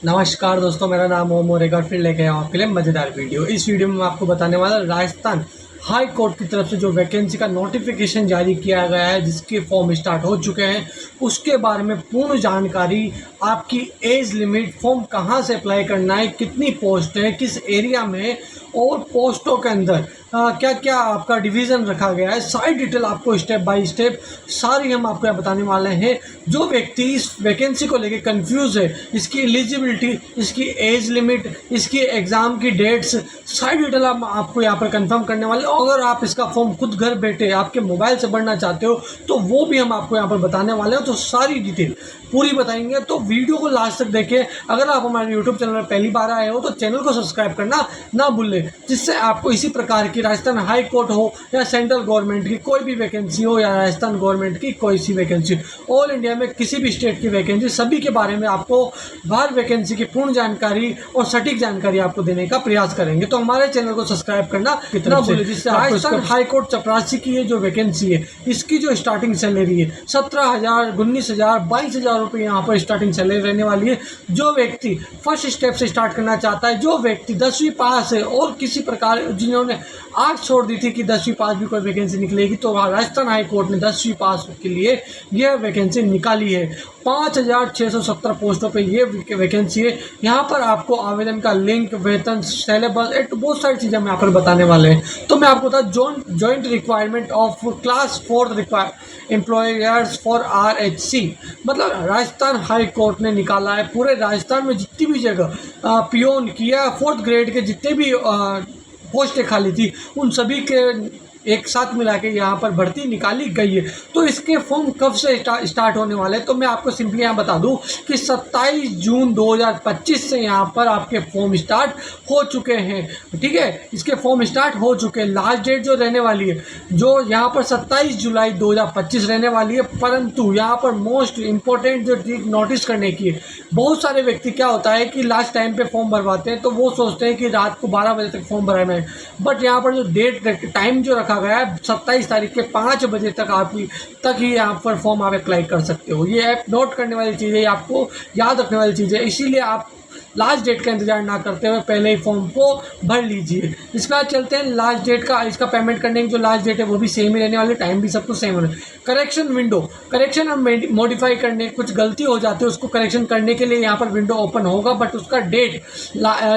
नमस्कार दोस्तों, मेरा नाम ओम और एक बार फिर लेके आया हूँ आपके लिए मज़ेदार वीडियो। इस वीडियो में मैं आपको बताने वाला राजस्थान हाई कोर्ट की तरफ से जो वैकेंसी का नोटिफिकेशन जारी किया गया है, जिसके फॉर्म स्टार्ट हो चुके हैं, उसके बारे में पूर्ण जानकारी, आपकी एज लिमिट, फॉर्म कहाँ से अप्लाई करना है, कितनी पोस्ट है, किस एरिया में और पोस्टों के अंदर क्या क्या आपका डिवीज़न रखा गया है, सारी डिटेल आपको स्टेप बाय स्टेप सारी हम आपको यहाँ बताने वाले हैं। जो व्यक्ति इस वैकेंसी को लेकर कंफ्यूज है, इसकी एलिजिबिलिटी, इसकी एज लिमिट, इसकी एग्ज़ाम की डेट्स, सारी डिटेल हम आपको यहाँ पर कंफर्म करने वाले। अगर आप इसका फॉर्म खुद घर बैठे आपके मोबाइल से भरना चाहते हो तो वो भी हम आपको यहाँ पर बताने वाले हो, तो सारी डिटेल पूरी बताएंगे। तो वीडियो को लास्ट तक देखें। अगर आप हमारे यूट्यूब चैनल पर पहली बार आए हो तो चैनल को सब्सक्राइब करना ना भूलें, जिससे आपको इसी प्रकार की राजस्थान हाई कोर्ट हो या सेंट्रल गवर्नमेंट की कोई भी वैकेंसी हो या राजस्थान गवर्नमेंट की कोई सी वैकेंसी, ऑल इंडिया में किसी भी स्टेट की वैकेंसी, सभी के बारे में आपको हर वैकेंसी की पूर्ण जानकारी और सटीक जानकारी आपको देने का प्रयास करेंगे। तो हमारे चैनल को सब्सक्राइब करना कितना भूलें, जिससे राजस्थान हाई कोर्ट चपरासी की ये जो वैकेंसी है, इसकी जो स्टार्टिंग सैलरी है 17,000, 19,000, 22,000 रुपये यहाँ पर स्टार्टिंग सैलरी रहने वाली है। जो व्यक्ति फर्स्ट स्टेप से स्टार्ट करना चाहता है, जो व्यक्ति 10वीं पास है और किसी प्रकार जिन्होंने आर्ट्स छोड़ दी थी कि 10वीं पास भी कोई वैकेंसी निकलेगी, तो राजस्थान हाई कोर्ट ने 10वीं पास के लिए यह वैकेंसी निकाली है। 5,670 पोस्टों पे ये वैकेंसी है। यहाँ पर आपको आवेदन का लिंक, वेतन, सिलेबस, बहुत सारी चीज़ें हम यहाँ पर बताने वाले हैं। तो मैं आपको बता, joint requirement of class 4 employers for RHC, मतलब राजस्थान हाई कोर्ट ने निकाला है पूरे राजस्थान में जितनी भी जगह पियोन की या 4th ग्रेड के जितने भी पोस्टें खाली थी, उन सभी के एक साथ मिला के यहाँ पर भर्ती निकाली गई है। तो इसके फॉर्म कब से स्टार्ट होने वाले हैं, तो मैं आपको सिंपली यहाँ बता दूँ कि 27 जून 2025 से यहाँ पर आपके फॉर्म स्टार्ट हो चुके हैं। ठीक है, इसके फॉर्म स्टार्ट हो चुके हैं। लास्ट डेट जो रहने वाली है, जो यहाँ पर 27 जुलाई 2025 रहने वाली है। परंतु यहाँ पर मोस्ट इम्पोर्टेंट जो चीज़ नोटिस करने की है, बहुत सारे व्यक्ति क्या होता है कि लास्ट टाइम पे फॉर्म भरवाते हैं तो वो सोचते हैं कि रात को 12 बजे तक फॉर्म भराना है, बट यहाँ पर जो डेट टाइम जो रखा गया है 27 तारीख के 5 बजे तक ही यहाँ पर फॉर्म आप अप्लाई कर सकते हो। ये ऐप नोट करने वाली चीज़ है, आपको याद रखने वाली चीज़ है, इसीलिए आप लास्ट डेट का इंतजार ना करते हुए पहले ही फॉर्म को भर लीजिए। इसके बाद चलते हैं लास्ट डेट का। इसका पेमेंट करने की जो लास्ट डेट है वो भी सेम ही रहने वाली, टाइम भी सब कुछ सेम होना। करेक्शन विंडो, करेक्शन हम मॉडिफाई करने, कुछ गलती हो जाती है उसको करेक्शन करने के लिए यहाँ पर विंडो ओपन होगा, बट उसका डेट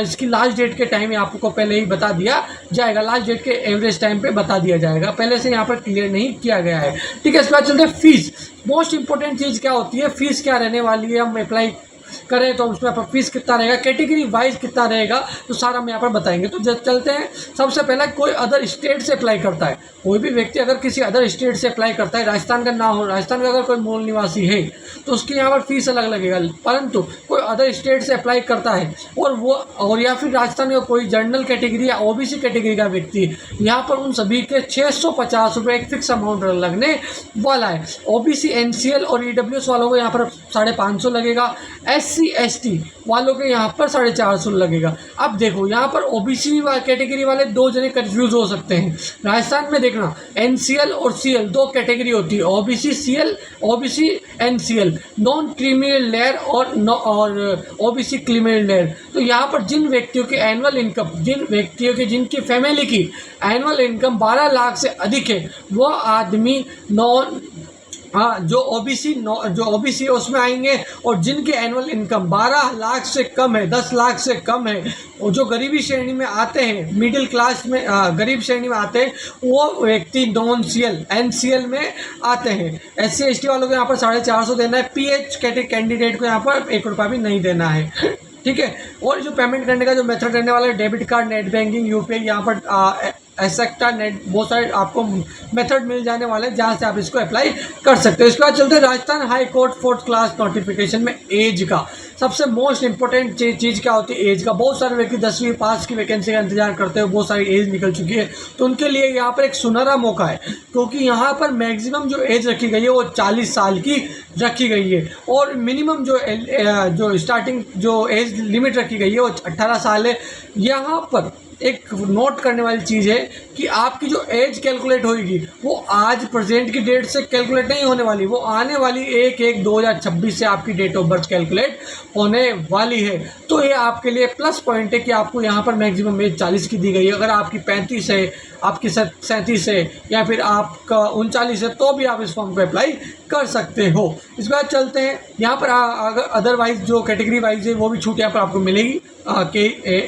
इसकी लास्ट डेट के टाइम आपको पहले ही बता दिया जाएगा। लास्ट डेट के एवरेज टाइम पे बता दिया जाएगा, पहले से यहाँ पर क्लियर नहीं किया गया है। ठीक है, इसके बाद चलते हैं फीस। मोस्ट इंपॉर्टेंट चीज़ क्या होती है, फीस क्या रहने वाली है, हम अप्लाई करें तो उसमें पर फीस कितना रहेगा, कैटेगरी वाइज कितना रहेगा, तो सारा हम यहाँ पर बताएंगे। तो जब चलते हैं, सबसे पहले कोई अदर स्टेट से अप्लाई करता है, कोई भी व्यक्ति अगर किसी अदर स्टेट से अप्लाई करता है, राजस्थान का ना हो, राजस्थान का अगर कोई मूल निवासी है तो उसकी यहाँ पर फीस अलग लगेगा। परंतु कोई अदर स्टेट से अप्लाई करता है और या फिर राजस्थान का कोई जनरल कैटेगरी या OBC कैटेगरी का व्यक्ति, यहाँ पर उन सभी के 650 रुपये एक फिक्स अमाउंट लगने वाला है। OBC NCL और EWS वालों को यहाँ पर 550 लगेगा। SC ST वालों के यहाँ पर 450 लगेगा। अब देखो, यहाँ पर OBC कैटेगरी वाले दो जने कंफ्यूज हो सकते हैं। राजस्थान में देखना, NCL और CL दो कैटेगरी होती है, OBC CL, OBC NCL, non criminal layer और OBC क्रीमिनल लेयर। तो यहाँ पर जिन व्यक्तियों की एनुअल इनकम, जिनकी फैमिली की एनुअल इनकम 12 लाख से अधिक है, वो आदमी जो OBC उसमें आएंगे, और जिनकी एनुअल इनकम 12 लाख से कम है, 10 लाख से कम है, और जो गरीबी श्रेणी में आते हैं, मिडिल क्लास में गरीब श्रेणी में आते हैं, वो व्यक्ति नॉन NCL में आते हैं। SC ST वालों को यहाँ पर 450 देना है। PH कैंडिडेट को यहाँ पर 1 रुपया भी नहीं देना है। ठीक है, और जो पेमेंट करने का जो मेथड रहने वाला है, debit card, net banking, UPI, यहाँ पर एसेक्टा, नेट, बहुत सारे आपको मेथड मिल जाने वाले हैं जहाँ से आप इसको अप्लाई कर सकते हो। इसके बाद चलते हैं Rajasthan high court 4th class notification में एज का। सबसे मोस्ट इंपॉर्टेंट चीज़ क्या होती है, एज का। बहुत सारे व्यक्ति 10वीं पास की वैकेंसी का इंतजार करते हैं, बहुत सारी एज निकल चुकी है, तो उनके लिए यहाँ पर एक सुनहरा मौका है, क्योंकि यहाँ पर मैक्सिमम जो एज रखी गई है वो 40 साल की रखी गई है, और मिनिमम जो स्टार्टिंग जो एज लिमिट रखी गई है वो 18 साल है। यहाँ पर एक नोट करने वाली चीज़ है कि आपकी जो एज कैलकुलेट होगी वो आज प्रेजेंट की डेट से कैलकुलेट नहीं होने वाली, वो आने वाली 1/1/2026 से आपकी डेट ऑफ बर्थ कैलकुलेट होने वाली है। तो ये आपके लिए प्लस पॉइंट है कि आपको यहाँ पर मैक्सिमम एज 40 की दी गई है। अगर आपकी 35 है, आपकी 37 है या फिर आपका 39 है तो भी आप इस फॉर्म को अप्लाई कर सकते हो। इसके बाद चलते हैं यहाँ पर अगर अदरवाइज जो कैटेगरी वाइज है वो भी छूट यहाँ पर आपको मिलेगी के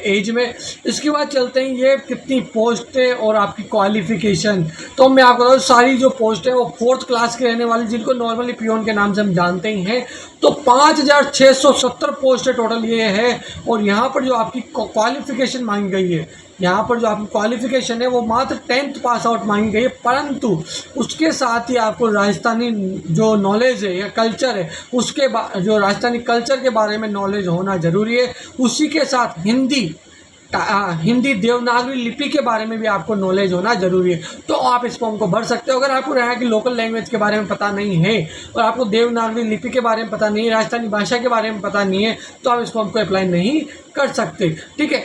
एज में। इसके बाद चलते हैं ये कितनी पोस्ट है और आपकी क्वालिफिकेशन। तो मैं आपको बताऊँ सारी जो पोस्ट है वो 4th क्लास के रहने वाली, जिनको नॉर्मली पियोन के नाम से हम जानते ही हैं। तो 5670 पोस्ट टोटल ये है। और यहाँ पर जो आपकी क्वालिफिकेशन मांगी गई है, यहाँ पर जो आपकी क्वालिफिकेशन है वो मात्र 10th पास आउट मांगी गई है, परंतु उसके साथ ही आपको राजस्थानी जो नॉलेज है या कल्चर है उसके जो राजस्थानी कल्चर के बारे में नॉलेज होना ज़रूरी है। उसी के साथ हिंदी देवनागरी लिपि के बारे में भी आपको नॉलेज होना ज़रूरी है। तो आप इस फॉर्म को भर सकते हो। अगर आपको यहाँ की लोकल लैंग्वेज के बारे में पता नहीं है और आपको देवनागरी लिपि के बारे में पता नहीं है, राजस्थानी भाषा के बारे में पता नहीं है, तो आप इस फॉर्म को अप्लाई नहीं कर सकते। ठीक है,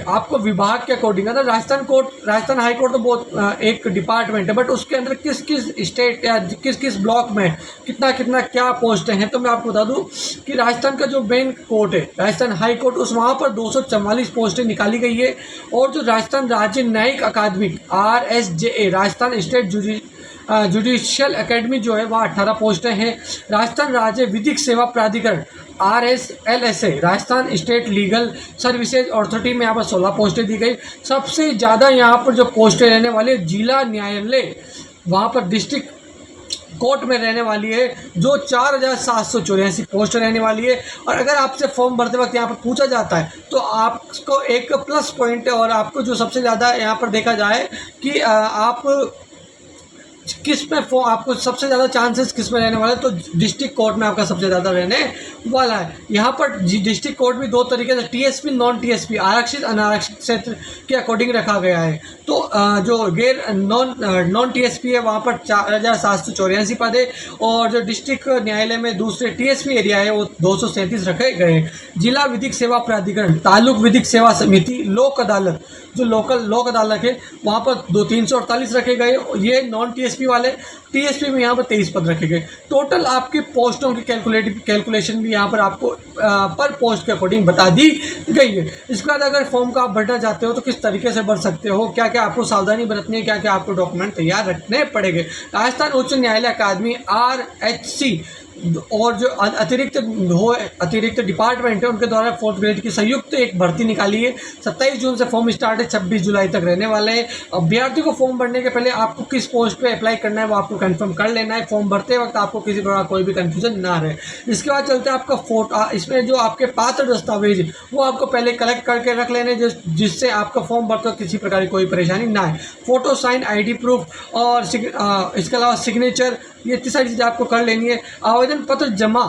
आपको विभाग के अकॉर्डिंग अगर राजस्थान हाई कोर्ट तो बहुत एक डिपार्टमेंट है, बट उसके अंदर किस किस स्टेट या किस किस ब्लॉक में कितना कितना क्या पोस्ट हैं। तो मैं आपको बता दूं कि राजस्थान का जो मेन कोर्ट है राजस्थान हाई कोर्ट, उस वहाँ पर 244 पोस्टें निकाली गई है। और जो राजस्थान राज्य न्यायिक अकादमी RSJA Rajasthan state judicial academy जो है वह 18 पोस्टें हैं। राजस्थान राज्य विधिक सेवा प्राधिकरण RSLSA Rajasthan state legal services authority में यहाँ पर 16 पोस्टें दी गई। सबसे ज़्यादा यहाँ पर जो पोस्टें रहने वाली जिला न्यायालय वहाँ पर डिस्ट्रिक्ट कोर्ट में रहने वाली है, जो 4784 पोस्ट रहने वाली है। और अगर आपसे फॉर्म भरते वक्त यहाँ पर पूछा जाता है तो आपको एक प्लस पॉइंट है, और आपको जो सबसे ज़्यादा यहाँ पर देखा जाए कि आप किस में आपको सबसे ज़्यादा चांसेस किस में रहने वाले, तो डिस्ट्रिक्ट कोर्ट में आपका सबसे ज़्यादा रहने वाला है। यहाँ पर डिस्ट्रिक्ट कोर्ट भी दो तरीके से TSP नॉन TSP आरक्षित अनारक्षित क्षेत्र के अकॉर्डिंग रखा गया है। तो जो गैर नॉन TSP है वहाँ पर 4784 पद है, और जो डिस्ट्रिक्ट न्यायालय में दूसरे TSP एरिया है वो 237 रखे गए हैं। जिला विधिक सेवा प्राधिकरण, तालुक विधिक सेवा समिति, लोक अदालत जो लोकल लोक अदालत है वहाँ पर 348 रखे गए। ये नॉन TSP वाले, TSP में यहाँ पर 23 पद रखे गए। टोटल आपकी पोस्टों की कैलकुलेशन भी यहाँ पर आपको पर पोस्ट के अकॉर्डिंग बता दी गई है। इसके बाद अगर फॉर्म का आप भरना चाहते हो तो किस तरीके से भर सकते हो, क्या क्या आपको सावधानी बरतनी है, क्या क्या आपको डॉक्यूमेंट तैयार रखने पड़ेंगे। राजस्थान उच्च न्यायालय अकादमी RHC और जो अतिरिक्त डिपार्टमेंट है उनके द्वारा 4th ग्रेड की संयुक्त एक भर्ती निकाली है। 27 जून से फॉर्म स्टार्ट है, 26 जुलाई तक रहने वाले हैं। अभ्यर्थी को फॉर्म भरने के पहले आपको किस पोस्ट पे अप्लाई करना है वो आपको कंफर्म कर लेना है। फॉर्म भरते वक्त आपको किसी प्रकार कोई भी कंफ्यूजन ना रहे। इसके बाद चलते हैं आपका फोटो, इसमें जो आपके पात्र दस्तावेज वो आपको पहले कलेक्ट करके रख लेने, जिससे आपका फॉर्म भरते वक्त किसी प्रकार की कोई परेशानी ना आए। फोटो, साइन, ID प्रूफ और इसके अलावा सिग्नेचर, ये इतनी सारी चीज़ें आपको कर लेनी है। आवेदन पत्र जमा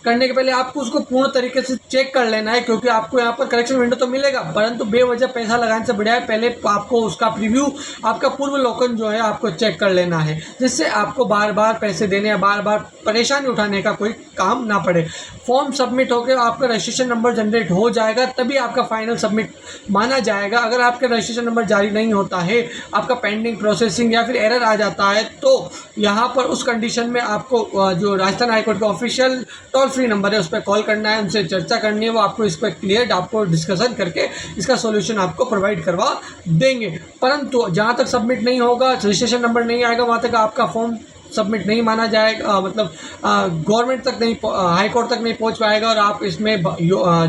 करने के पहले आपको उसको पूर्ण तरीके से चेक कर लेना है, क्योंकि आपको यहाँ पर करेक्शन विंडो तो मिलेगा, परंतु बेवजह पैसा लगाने से बढ़िया है पहले आपको उसका प्रीव्यू, आपका पूर्वावलोकन जो है आपको चेक कर लेना है, जिससे आपको बार बार पैसे देने या बार बार परेशानी उठाने का कोई काम ना पड़े। फॉर्म सबमिट होकर आपका रजिस्ट्रेशन नंबर जनरेट हो जाएगा, तभी आपका फाइनल सबमिट माना जाएगा। अगर आपका रजिस्ट्रेशन नंबर जारी नहीं होता है, आपका पेंडिंग प्रोसेसिंग या फिर एरर आ जाता है, तो यहाँ पर उस कंडीशन में आपको जो राजस्थान हाईकोर्ट का ऑफिशियल टोल फ्री नंबर है उस पर कॉल करना है, उनसे चर्चा करनी है, वो आपको इस पर क्लियर आपको डिस्कशन करके इसका सॉल्यूशन आपको प्रोवाइड करवा देंगे। परंतु जहाँ तक सबमिट नहीं होगा, रजिस्ट्रेशन नंबर नहीं आएगा, वहाँ तक आपका फॉर्म सबमिट नहीं माना जाएगा, मतलब गवर्नमेंट तक नहीं, हाई कोर्ट तक नहीं पहुंच पाएगा और आप इसमें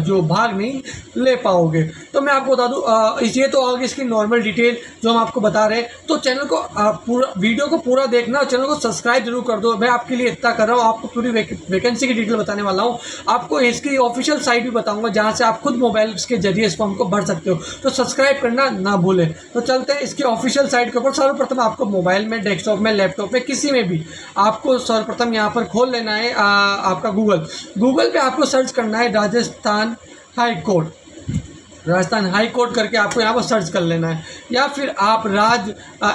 जो भाग नहीं ले पाओगे। तो मैं आपको बता दूं ये तो आगे इसकी नॉर्मल डिटेल जो हम आपको बता रहे हैं। तो चैनल को पूरा वीडियो को पूरा देखना और चैनल को सब्सक्राइब जरूर कर दो। मैं आपके लिए इतना कर रहा हूँ, आपको पूरी वैकेंसी की डिटेल बताने वाला हूँ, आपको इसकी ऑफिशियल साइट भी बताऊँगा जहाँ से आप खुद मोबाइल के जरिए इस फॉर्म को भर सकते हो। तो सब्सक्राइब करना ना भूलें। तो चलते हैं इसकी ऑफिशियल साइट के ऊपर। सर्वप्रथम आपको मोबाइल में, डेस्कटॉप में, लैपटॉप में, किसी में भी आपको सर्वप्रथम यहाँ पर खोल लेना है आपका गूगल पे आपको सर्च करना है Rajasthan high court. Rajasthan high court करके आपको यहाँ पर सर्च कर लेना है, या फिर आप राज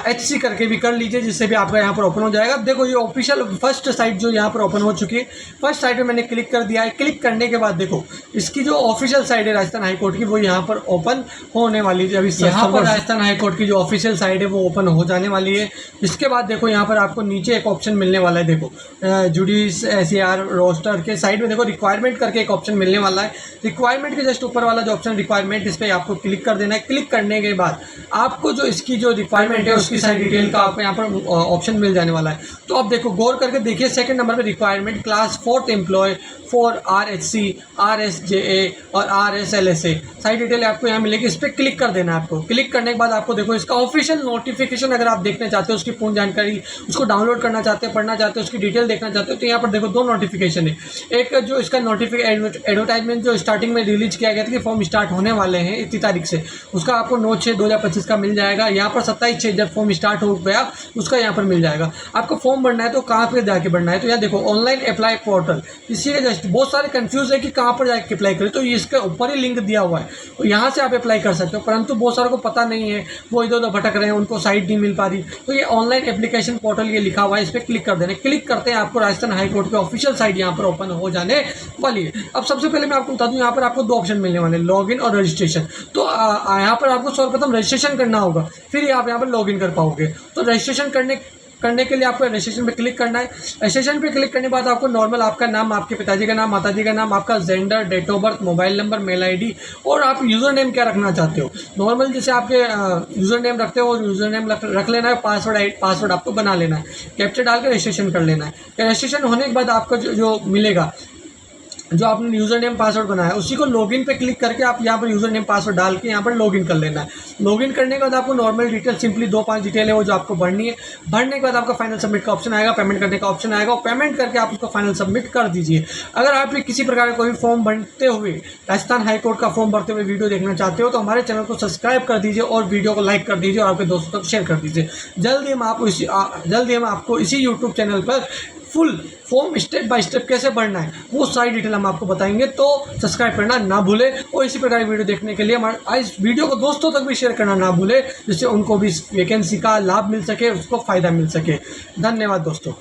HC करके भी कर लीजिए, जिससे भी आपका यहाँ पर ओपन हो जाएगा। देखो ये ऑफिशियल फर्स्ट साइट जो यहाँ पर ओपन हो चुकी है, फर्स्ट साइट में मैंने क्लिक कर दिया है। क्लिक करने के बाद देखो इसकी जो ऑफिशियल साइट है राजस्थान हाई कोर्ट की, वो यहाँ पर ओपन होने वाली है। अभी यहाँ पर राजस्थान हाई कोर्ट की जो ऑफिशियल साइट है वो ओपन हो जाने वाली है। इसके बाद देखो यहाँ पर आपको नीचे एक ऑप्शन मिलने वाला है, देखो जुडिस SAR रोस्टर के साइड में देखो रिक्वायरमेंट करके एक ऑप्शन मिलने वाला है। रिक्वायरमेंट के जस्ट ऊपर वाला जो ऑप्शन रिक्वायरमेंट, इस पर आपको क्लिक कर देना है। क्लिक करने के बाद आपको जो इसकी जो रिक्वायरमेंट है उसकी सारी डिटेल का आपको यहाँ पर ऑप्शन मिल जाने वाला है। तो अब देखो गौर करके देखिए, सेकंड नंबर पे requirement class 4th employ for RHC RSJA और RSLSA सारी डिटेल आपको यहाँ मिलेगी। इस पर क्लिक कर देना है आपको। क्लिक करने के बाद आपको देखो इसका ऑफिशियल नोटिफिकेशन अगर आप देखना चाहते हो, उसकी पूर्ण जानकारी उसको डाउनलोड करना चाहते हो, पढ़ना चाहते हो, उसकी डिटेल देखना चाहते हो, तो यहाँ पर देखो दो नोटिफिकेशन है। एक जो इसका एडवर्टाइजमेंट जो स्टार्टिंग में रिलीज किया गया था कि फॉर्म स्टार्ट होने वाले हैं इतनी तारीख से, उसका आपको 9/6/2025 का मिल जाएगा। यहाँ पर 27/6 जब फॉर्म स्टार्ट हो गया उसका यहाँ पर मिल जाएगा। आपको फॉर्म भरना है तो कहाँ पर जाके भरना है, तो यहाँ देखो ऑनलाइन अप्लाई पोर्टल। इसी के जस्ट बहुत सारे कंफ्यूज है कि कहाँ पर जाके अप्लाई करें, तो इसके ऊपर ही लिंक दिया हुआ है, तो यहाँ से आप अप्लाई कर सकते हो। परंतु बहुत सारे को पता नहीं है, वो इधर उधर भटक रहे हैं, उनको साइट नहीं मिल पा रही, तो ये ऑनलाइन एप्लीकेशन पोर्टल ये लिखा हुआ है, इस पर क्लिक कर देना। क्लिक करते हैं आपको राजस्थान हाई कोर्ट की ऑफिशियल साइट यहाँ पर ओपन हो जाने वाली है। अब सबसे पहले मैं आपको बता दूं, यहाँ पर आपको दो ऑप्शन मिलने वाले हैं, लॉगिन और रजिस्ट्रेशन। तो यहाँ पर आपको सर्वप्रथम रजिस्ट्रेशन करना होगा, फिर आप यहाँ पर लॉगिन कर पाओगे। तो रजिस्ट्रेशन करने के लिए आपको रजिस्ट्रेशन पे क्लिक करना है। रजिस्ट्रेशन पे क्लिक करने के बाद आपको नॉर्मल आपका नाम, आपके पिताजी का नाम, माताजी का नाम, आपका gender, date of birth, mobile number, mail ID और आप यूज़र नेम क्या रखना चाहते हो। नॉर्मल जैसे आपके यूज़र नेम रखते हो, यूज़र नेम रख लेना है। पासवर्ड आपको बना लेना है, कैप्चर डाल के रजिस्ट्रेशन कर लेना है। रजिस्ट्रेशन होने के बाद आपका जो मिलेगा, जो आपने यूज़र नेम पासवर्ड बनाया है, उसी को लॉगिन पे क्लिक करके आप यहाँ पर यूज़र नेम पासवर्ड डाल के यहाँ पर लॉगिन कर लेना है। लॉगिन करने के बाद आपको नॉर्मल डिटेल, सिंपली 2-5 डिटेल है वो जो आपको भरनी है। भरने के बाद आपका फाइनल सबमिट का ऑप्शन आएगा, पेमेंट करने का ऑप्शन आएगा, और पेमेंट करके आप उसको फाइनल सबमिट कर दीजिए। अगर आप किसी प्रकार का कोई फॉर्म भरते हुए, राजस्थान हाई कोर्ट का फॉर्म भरते हुए वीडियो देखना चाहते हो, तो हमारे चैनल को सब्सक्राइब कर दीजिए और वीडियो को लाइक कर दीजिए और आपके दोस्तों तक शेयर कर दीजिए। जल्दी हम आपको इसी यूट्यूब चैनल पर full form step by step कैसे भरना है वो सारी डिटेल हम आपको बताएंगे, तो सब्सक्राइब करना ना भूले। और इसी प्रकार की वीडियो देखने के लिए हमारे इस वीडियो को दोस्तों तक भी शेयर करना ना भूले, जिससे उनको भी इस वैकेंसी का लाभ मिल सके, उसको फ़ायदा मिल सके। धन्यवाद दोस्तों।